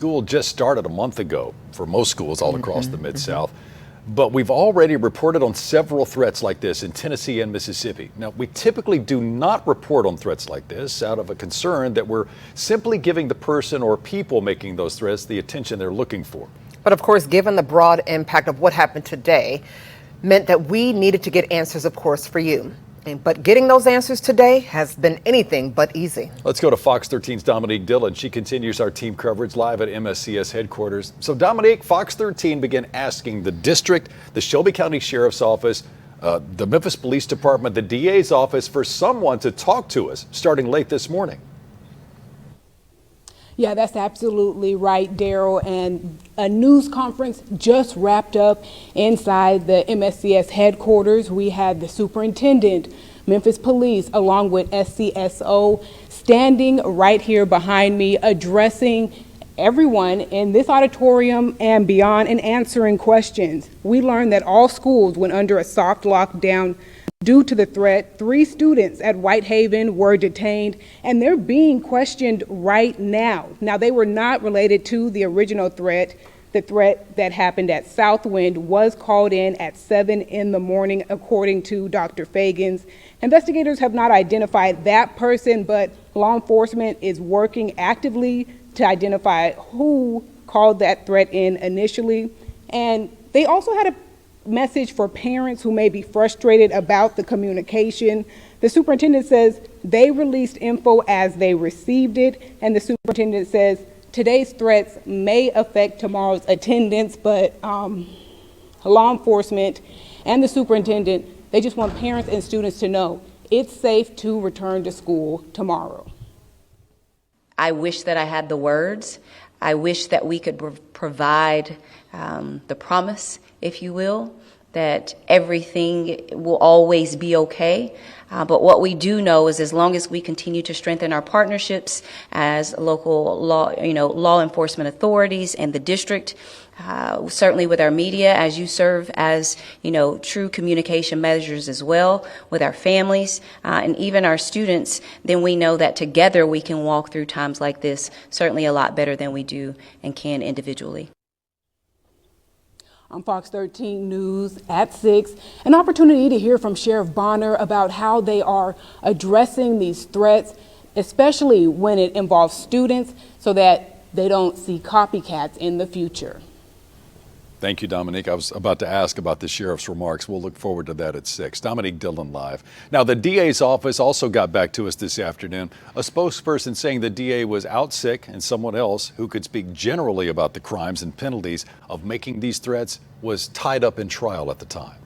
School just started a month ago for most schools all across the Mid-South. But we've already reported on several threats like this in Tennessee and Mississippi. Now, we typically do not report on threats like this out of a concern that we're simply giving the person or people making those threats the attention they're looking for. But of course, given the broad impact of what happened today, meant that we needed to get answers, of course, for you. But getting those answers today has been anything but easy. Let's go to Fox 13's Dominique Dillon. She continues our team coverage live at MSCS headquarters. So Dominique, Fox 13 began asking the district, the Shelby County Sheriff's Office, the Memphis Police Department, the DA's office for someone to talk to us starting late this morning. Yeah, that's absolutely right, Daryl. And a news conference just wrapped up inside the MSCS headquarters. We had the superintendent, Memphis Police, along with SCSO, standing right here behind me, addressing everyone in this auditorium and beyond and answering questions. We learned that all schools went under a soft lockdown due to the threat. 3 students at Whitehaven were detained, and they're being questioned right now. Now, they were not related to the original threat. The threat that happened at Southwind was called in at 7 in the morning, according to Dr. Fagans. Investigators have not identified that person, but law enforcement is working actively to identify who called that threat in initially. And they also had a message for parents who may be frustrated about the communication. The superintendent says they released info as they received it, and the superintendent says today's threats may affect tomorrow's attendance, but law enforcement and the superintendent, they just want parents and students to know it's safe to return to school tomorrow. I wish that I had the words. I wish that we could provide the promise, if you will, that everything will always be okay. But what we do know is as long as we continue to strengthen our partnerships as local law enforcement authorities and the district, certainly with our media, as you serve as, true communication measures as well with our families and even our students, then we know that together we can walk through times like this certainly a lot better than we do and can individually. On Fox 13 News at 6, an opportunity to hear from Sheriff Bonner about how they are addressing these threats, especially when it involves students, so that they don't see copycats in the future. Thank you, Dominique. I was about to ask about the sheriff's remarks. We'll look forward to that at 6. Dominique Dillon live. Now, the DA's office also got back to us this afternoon. A spokesperson saying the DA was out sick and someone else who could speak generally about the crimes and penalties of making these threats was tied up in trial at the time.